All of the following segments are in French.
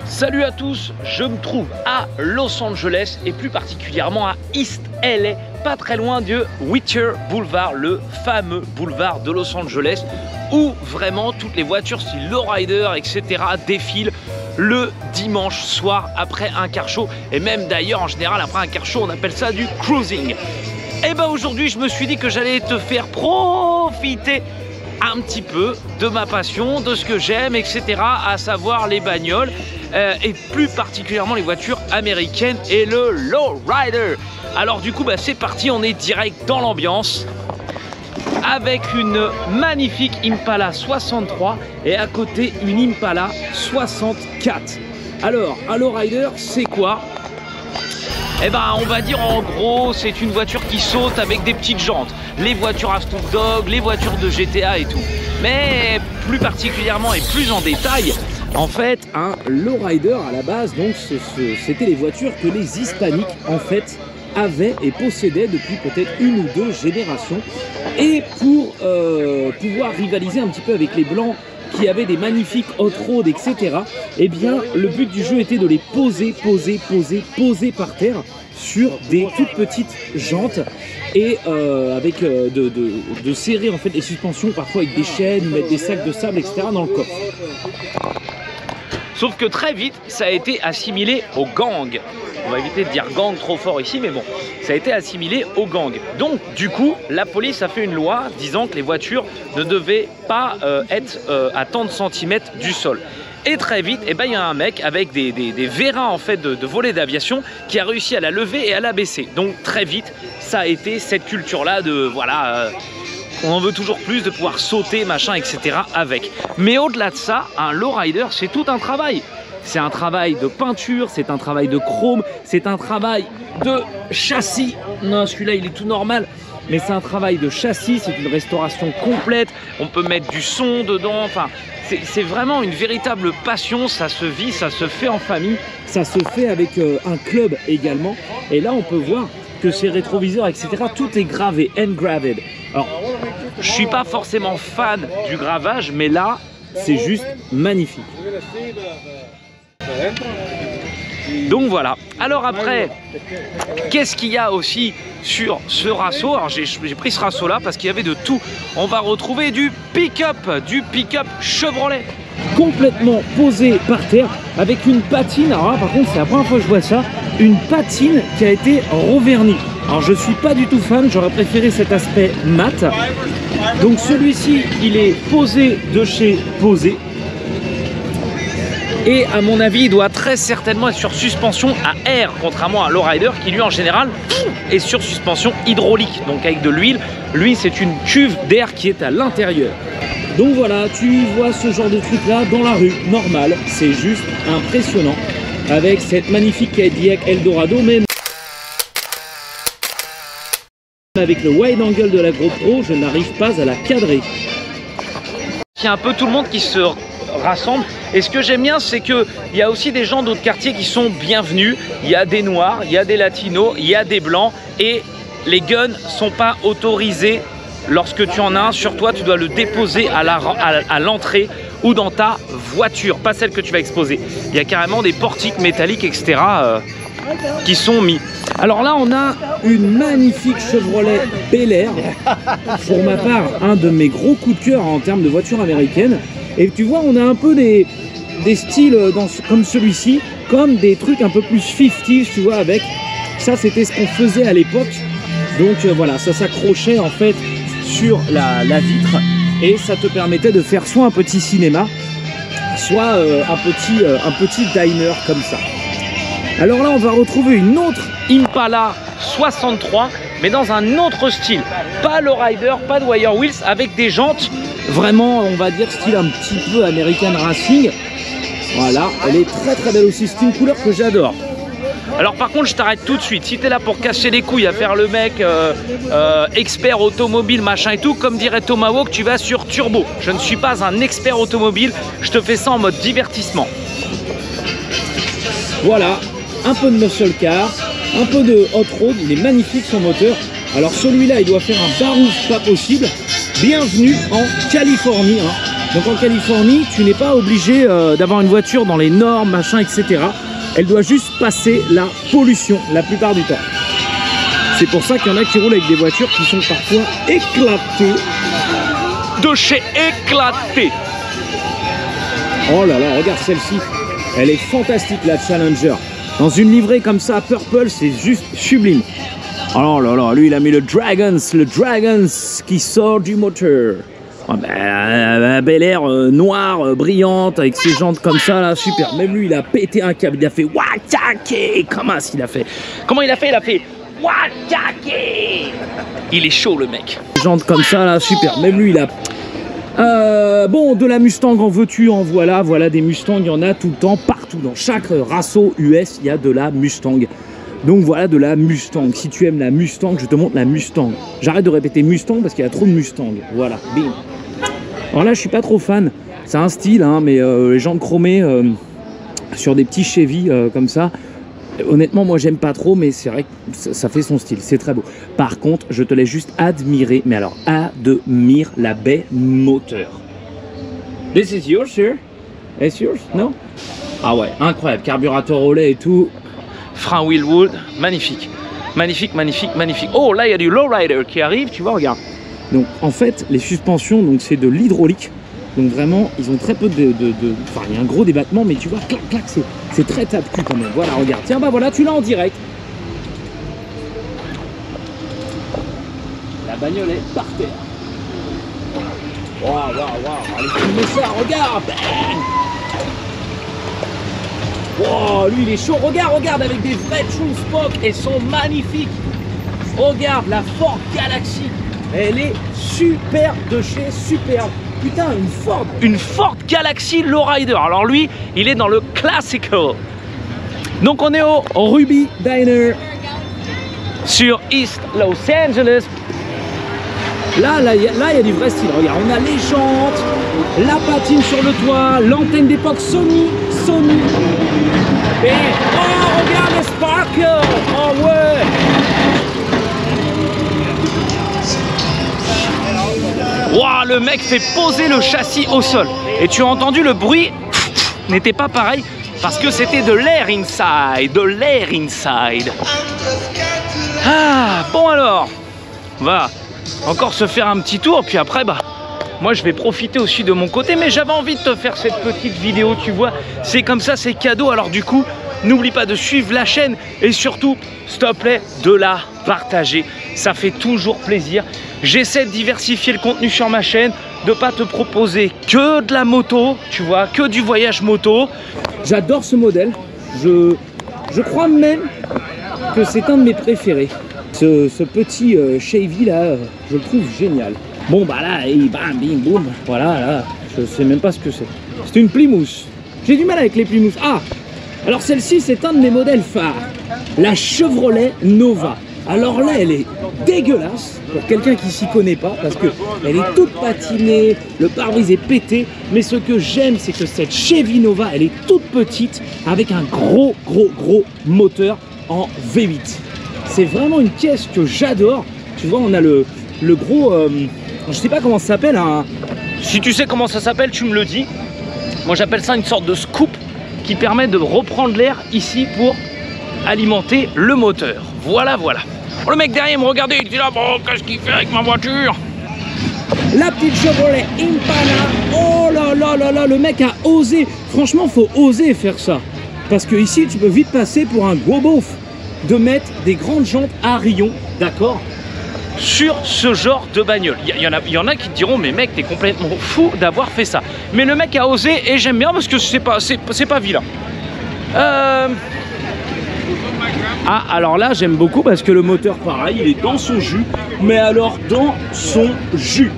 Salut à tous, je me trouve à Los Angeles et plus particulièrement à East LA, pas très loin de Whittier Boulevard, le fameux boulevard de Los Angeles où vraiment toutes les voitures style lowrider, etc. défilent le dimanche soir après un car show, et même d'ailleurs en général après un car show on appelle ça du cruising. Et ben aujourd'hui je me suis dit que j'allais te faire profiter un petit peu de ma passion, de ce que j'aime, etc. à savoir les bagnoles et plus particulièrement les voitures américaines et le lowrider. Alors du coup c'est parti, on est direct dans l'ambiance avec une magnifique Impala 63 et à côté une Impala 64. Alors un lowrider c'est quoi? Eh ben on va dire en gros c'est une voiture qui saute avec des petites jantes. Les voitures à Snoop Dogg, les voitures de GTA et tout. Mais plus particulièrement et plus en détail, en fait un lowrider à la base, donc c'était les voitures que les hispaniques en fait avaient et possédaient depuis peut-être une ou deux générations. Et pour pouvoir rivaliser un petit peu avec les blancs qui avaient des magnifiques off-road, etc. Eh bien, le but du jeu était de les poser par terre sur des toutes petites jantes et avec de serrer en fait les suspensions, parfois avec des chaînes, mettre des sacs de sable, etc. dans le coffre. Sauf que très vite, ça a été assimilé au gang. On va éviter de dire gang trop fort ici, mais bon, ça a été assimilé au gang. Donc, du coup, la police a fait une loi disant que les voitures ne devaient pas être à tant de centimètres du sol. Et très vite, eh ben, y a un mec avec des vérins en fait, de volets d'aviation qui a réussi à la lever et à la baisser. Donc, très vite, ça a été cette culture-là de, voilà... on en veut toujours plus, de pouvoir sauter, machin, etc. avec. Mais au-delà de ça, un lowrider, c'est tout un travail. C'est un travail de peinture, c'est un travail de chrome, c'est un travail de châssis. Non, celui-là, il est tout normal. Mais c'est un travail de châssis, c'est une restauration complète. On peut mettre du son dedans. Enfin, c'est vraiment une véritable passion. Ça se vit, ça se fait en famille. Ça se fait avec un club également. Et là, on peut voir que ces rétroviseurs, etc., tout est gravé, engraved. Alors, je suis pas forcément fan du gravage, mais là, c'est juste magnifique. Donc voilà. Alors après, qu'est-ce qu'il y a aussi sur ce Rasso? Alors j'ai pris ce Rasso là parce qu'il y avait de tout. On va retrouver du pick-up Chevrolet complètement posé par terre avec une patine. Alors là, par contre, c'est la première fois que je vois ça, une patine qui a été revernie. Alors je suis pas du tout fan, j'aurais préféré cet aspect mat. Donc celui-ci, il est posé de chez Posé. Et à mon avis, il doit très certainement être sur suspension à air, contrairement à lowrider qui lui en général est sur suspension hydraulique, donc avec de l'huile. Lui, c'est une cuve d'air qui est à l'intérieur. Donc voilà, tu vois ce genre de truc là dans la rue, normal, c'est juste impressionnant. Avec cette magnifique Cadillac Eldorado, mais avec le wide angle de la GoPro, je n'arrive pas à la cadrer. Il y a un peu tout le monde qui se rassemble. Et ce que j'aime bien, c'est qu'il y a aussi des gens d'autres quartiers qui sont bienvenus. Il y a des noirs, il y a des latinos, il y a des blancs. Et les guns ne sont pas autorisés. Lorsque tu en as un sur toi, tu dois le déposer à l'entrée ou dans ta voiture, pas celle que tu vas exposer. Il y a carrément des portiques métalliques, etc. Qui sont mis. Alors là, on a une magnifique Chevrolet Bel Air. Pour ma part, un de mes gros coups de cœur en termes de voiture américaine. Et tu vois, on a un peu des styles comme celui-ci, comme des trucs un peu plus 50s, tu vois, avec... Ça, c'était ce qu'on faisait à l'époque. Donc voilà, ça s'accrochait en fait sur la vitre et ça te permettait de faire soit un petit cinéma, soit un petit diner comme ça. Alors là, on va retrouver une autre Impala 63, mais dans un autre style. Pas lowrider, pas de wire wheels, avec des jantes vraiment, on va dire, style un petit peu American Racing. Voilà, elle est très très belle aussi. C'est une couleur que j'adore. Alors par contre, je t'arrête tout de suite. Si tu es là pour casser les couilles à faire le mec expert automobile, machin et tout, comme dirait Tomahawk, tu vas sur turbo. Je ne suis pas un expert automobile, je te fais ça en mode divertissement. Voilà, un peu de muscle car, un peu de hot road, il est magnifique son moteur. Alors celui-là, il doit faire un barouf pas possible. Bienvenue en Californie. Hein. Donc en Californie, tu n'es pas obligé d'avoir une voiture dans les normes, machin, etc. Elle doit juste passer la pollution la plupart du temps. C'est pour ça qu'il y en a qui roulent avec des voitures qui sont parfois éclatées. De chez éclaté. Oh là là, regarde celle-ci. Elle est fantastique, la Challenger. Dans une livrée comme ça, Purple, c'est juste sublime. Oh là là, lui, il a mis le Dragons qui sort du moteur. Oh ben, un bel air noir, brillante, avec ses jantes comme ça, là, super. Même lui, il a pété un câble, il a fait Watake. Comment il a fait? Comment il a fait? Il a fait Watake. Il est chaud, le mec. Jantes comme ça, là, super. Même lui, il a... bon, de la Mustang, en veux-tu, en voilà. Voilà, des Mustangs, il y en a tout le temps, partout. Dans chaque raceau US, il y a de la Mustang. Donc voilà, de la Mustang. Si tu aimes la Mustang, je te montre la Mustang. J'arrête de répéter Mustang parce qu'il y a trop de Mustang. Voilà, bim. Alors là, je suis pas trop fan. C'est un style, hein, mais les jantes chromées sur des petits Chevy comme ça, honnêtement, moi, j'aime pas trop, mais c'est vrai que ça fait son style. C'est très beau. Par contre, je te laisse juste admirer, mais alors, admire la baie moteur. This is yours, sir? It's yours? No? Ah ouais, incroyable. Carburateur au lait et tout. Frein Willwood, magnifique. Magnifique, magnifique, magnifique. Oh, là, il y a du lowrider qui arrive, tu vois, regarde. Donc, en fait, les suspensions, donc c'est de l'hydraulique. Donc, vraiment, ils ont très peu Enfin, il y a un gros débattement, mais tu vois, clac, clac, c'est très tape-cul quand même. Voilà, regarde. Tiens, bah voilà, tu l'as en direct. La bagnole est par terre. Waouh, waouh, waouh. Allez, filmez ça, regarde. Wow, lui il est chaud, regarde avec des vrais true spock, elles sont magnifiques. Regarde la Ford Galaxy, elle est super de chez superbe. Putain, une Ford. Une Ford Galaxy Lowrider. Alors lui, il est dans le classical. Donc on est au Ruby Diner sur East Los Angeles. Là, il y a du vrai style. Regarde, on a les jantes, la patine sur le toit, l'antenne d'époque Sony. Et oh, regarde le sparkle. Oh ouais. Waouh, le mec fait poser le châssis au sol. Et tu as entendu le bruit n'était pas pareil parce que c'était de l'air inside. Ah, bon alors, on va encore se faire un petit tour, puis après, bah, moi je vais profiter aussi de mon côté, mais j'avais envie de te faire cette petite vidéo, tu vois, c'est comme ça, c'est cadeau. Alors du coup, n'oublie pas de suivre la chaîne et surtout, s'il te plaît, de la partager, ça fait toujours plaisir. J'essaie de diversifier le contenu sur ma chaîne, de pas te proposer que de la moto, tu vois, que du voyage moto. J'adore ce modèle, je crois même que c'est un de mes préférés. Ce petit Chevy là, je le trouve génial. Bon bah là, bam, bim, boum, voilà, là, je sais même pas ce que c'est. C'est une Plymouth. J'ai du mal avec les Plymouth. Ah, alors celle-ci, c'est un de mes modèles phares. La Chevrolet Nova. Alors là, elle est dégueulasse pour quelqu'un qui s'y connaît pas parce que elle est toute patinée, le pare-brise est pété. Mais ce que j'aime, c'est que cette Chevy Nova, elle est toute petite avec un gros moteur en V8. C'est vraiment une caisse que j'adore. Tu vois, on a le gros, je sais pas comment ça s'appelle. Si tu sais comment ça s'appelle, tu me le dis. Moi, j'appelle ça une sorte de scoop qui permet de reprendre l'air ici pour alimenter le moteur. Voilà. Oh, le mec derrière me regardait, il dit là, bon, qu'est-ce qu'il fait avec ma voiture? La petite Chevrolet Impala. Oh là, le mec a osé. Franchement, faut oser faire ça. Parce que ici, tu peux vite passer pour un gros beauf de mettre des grandes jantes à rayons, d'accord, sur ce genre de bagnole. Il y en a qui te diront, mais mec, t'es complètement fou d'avoir fait ça. Mais le mec a osé et j'aime bien parce que c'est pas vilain. Ah, alors là, j'aime beaucoup parce que le moteur, pareil, il est dans son jus. Mais alors, dans son jus.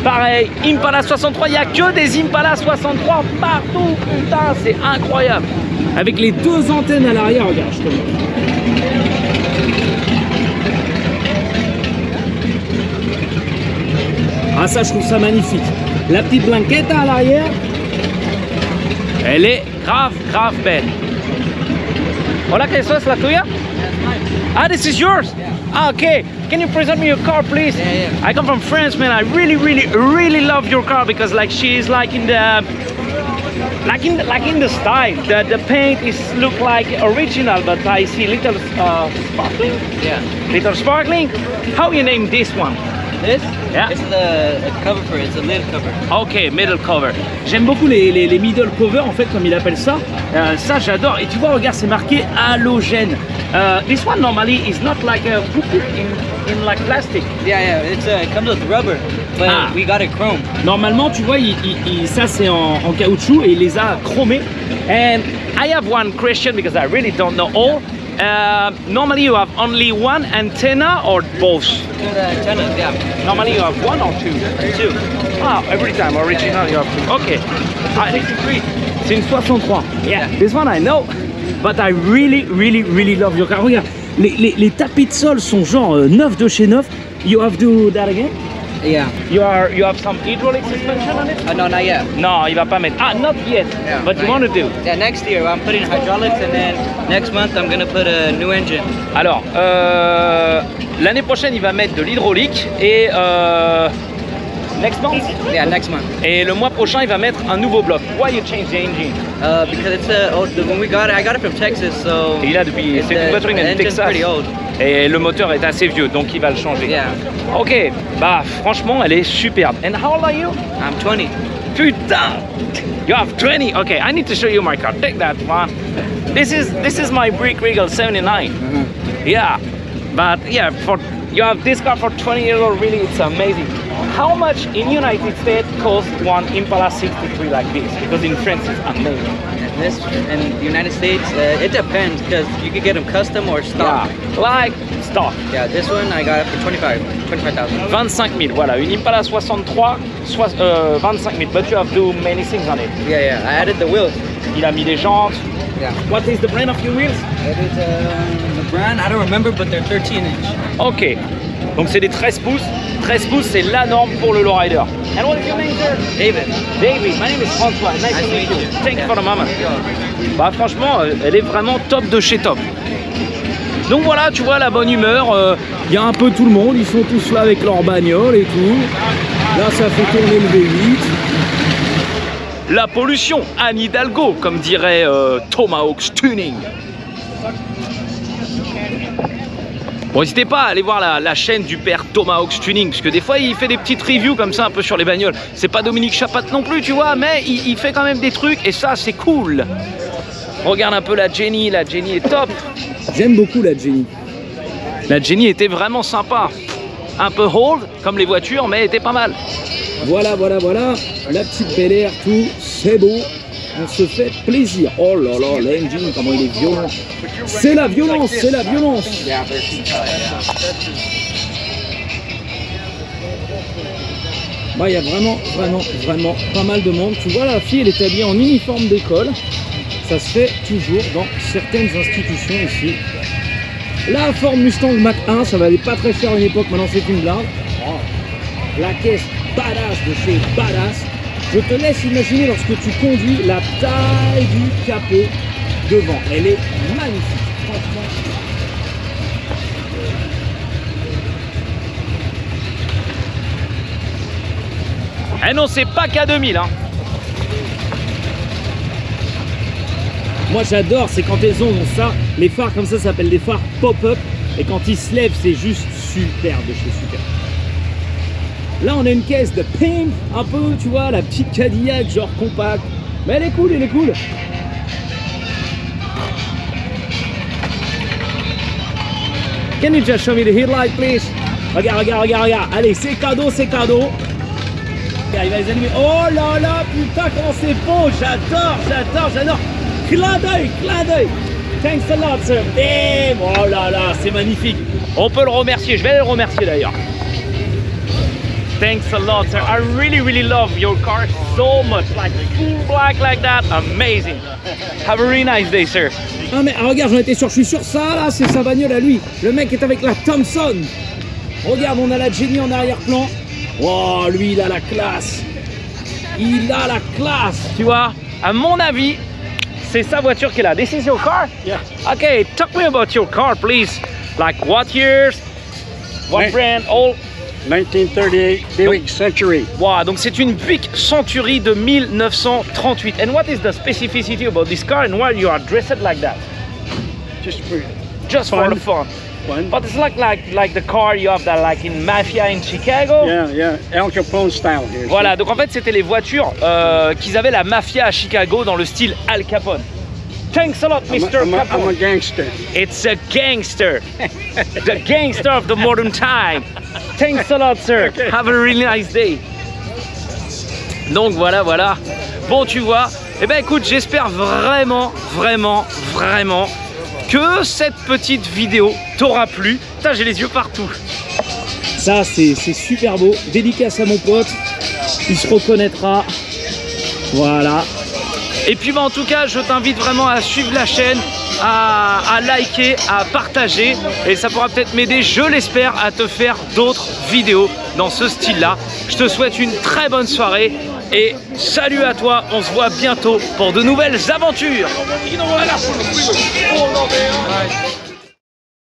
Pareil, Impala 63, il n'y a que des Impala 63 partout, putain, c'est incroyable. Avec les deux antennes à l'arrière, regarde, je te montre. Ah, ça, je trouve ça magnifique. La petite blanquette à l'arrière. Elle est grave belle. Hola, ¿qué eso es la tuya? Ah, this is yours. Okay, can you present me your car, please? Yeah. I come from France, man. I really love your car because like she is like in the the style. The paint is look like original, but I see little sparkling. Yeah. Little sparkling. How you name this one? This? Yeah. It's the cover for it. It's a lid cover. Ok, middle cover. J'aime beaucoup les middle cover en fait comme il appelle ça. Ça j'adore. Et tu vois, regarde, c'est marqué halogène. This one normally is not like in like plastic. Yeah. It comes with rubber, but we got it chrome. Normalement, tu vois, ça c'est en caoutchouc et il les a chromés. And I have one question because I really don't know all. Normally you have only one antenna or both? Two antennas, yeah. Normally you have one or two? Two. Ah, every time original you have two. Okay. C'est une 63. Yeah. This one I know. But I really love your car. Regarde, les tapis de sol sont genre 9 de chez 9. You have to do that again? Yeah. You have some hydraulic suspension on it? No, not yet. Non, il va pas mettre. Ah, not yet. Yeah, but you not want to yet. do? Yeah, next year I'm putting hydraulics, and then next month I'm gonna put a new engine. Alors, l'année prochaine, il va mettre de l'hydraulique et next month? Yeah, next month. Et le mois prochain, il va mettre un nouveau bloc. Why you change the engine? Because it's when we got it, I got it from Texas, so. Et il a depuis, c'est une voiture the de engine's Texas. pretty old. Et le moteur est assez vieux, donc il va le changer. Yeah. Ok, bah franchement, elle est superbe. And how old are you? I'm 20. Putain! You have 20. Okay, I need to show you my car. Take that one. This is my Brick Regal 79. Yeah, but yeah, you have this car for 20 years old. Really, it's amazing. How much in United States costs one Impala 63 like this? Because in France it's amazing. This in the United States, it depends because you could get them custom or stock. Yeah, like stock. Yeah, this one I got it for 25,000. 25 000, voilà, une Impala 63, 25 000, but you have to do many things on it. Yeah. I added the wheels. Il a mis des jantes. Yeah. What is the brand of your wheels? It is the brand, I don't remember, but they're 13-inch. Ok, donc c'est des 13 pouces. 13 pouces, c'est la norme pour le lowrider. And what is your name, sir? David. David, my name is François. Nice to meet you. Thank you for the moment. Bah franchement, elle est vraiment top de chez top. Donc voilà, tu vois la bonne humeur. Il y a un peu tout le monde, ils sont tous là avec leur bagnole et tout. Là, ça fait tourner le V8. La pollution, Anne Hidalgo, comme dirait Tomahawk Tuning. Bon, n'hésitez pas à aller voir la chaîne du père Tomahawk Tuning, parce que des fois il fait des petites reviews comme ça un peu sur les bagnoles. C'est pas Dominique Chapat non plus, tu vois, mais il fait quand même des trucs et ça c'est cool. Regarde un peu la Jenny est top. J'aime beaucoup la Jenny. La Jenny était vraiment sympa. Un peu old, comme les voitures, mais elle était pas mal. Voilà. La petite Bel Air, tout, c'est beau. On se fait plaisir. Oh là là, l'engine, comment il est violent. C'est la violence. Bah, il y a vraiment pas mal de monde. Tu vois, la fille, elle est habillée en uniforme d'école. Ça se fait toujours dans certaines institutions ici. La Ford Mustang Mach 1, ça valait pas très cher à une époque, maintenant c'est une blinde. La caisse badass de chez Badass. Je te laisse imaginer lorsque tu conduis la taille du capot devant. Elle est magnifique, franchement. Eh non, c'est pas K2000, hein. Moi j'adore, c'est quand elles ont ça, les phares comme ça s'appellent des phares pop-up. Et quand ils se lèvent, c'est juste super de chez super. Là on a une caisse de pimp, un peu, tu vois, la petite Cadillac genre compacte. Mais elle est cool. Can you just show me the headlight, please? Regarde. Allez, c'est cadeau. Regarde, il va les allumer. Oh là là, putain, comment c'est beau. J'adore. Clin d'œil. Thanks a lot, sir. Damn. Oh là là, c'est magnifique. On peut le remercier, je vais le remercier d'ailleurs. Thanks a lot, sir. I really love your car so much. Like full black like that, amazing. Have a really nice day, sir. Ah mais regarde, j'en étais sûr, je suis sûr ça là, c'est sa bagnole à lui. Le mec est avec la Thompson. Regarde, on a la Jenny en arrière-plan. Oh, lui il a la classe. Tu vois, à mon avis, c'est sa voiture qu'elle a. This is your car? Yeah. Okay, talk me about your car, please. Like what years? What Ouais. brand? All? 1938 Buick Century. Wow, donc c'est une Buick Century de 1938. And what is the specificity about this car and why you are dressed like that? Just Just for Fun. the fun. fun. But it's like the car you have that like in Mafia in Chicago. Yeah, Al Capone style here. Voilà, donc en fait c'était les voitures qu'ils avaient la mafia à Chicago dans le style Al Capone. Thanks a lot, Mr. I'm a Capone. gangster. It's a gangster. The gangster of the modern time. Thanks a lot, sir. Okay. Have a really nice day. Donc voilà. Bon, tu vois, eh ben écoute, j'espère vraiment que cette petite vidéo t'aura plu. Putain, j'ai les yeux partout. Ça, c'est super beau. Dédicace à mon pote. Il se reconnaîtra. Voilà. Et puis bah, en tout cas, je t'invite vraiment à suivre la chaîne, à liker, à partager. Et ça pourra peut-être m'aider, je l'espère, à te faire d'autres vidéos dans ce style-là. Je te souhaite une très bonne soirée. Et salut à toi, on se voit bientôt pour de nouvelles aventures.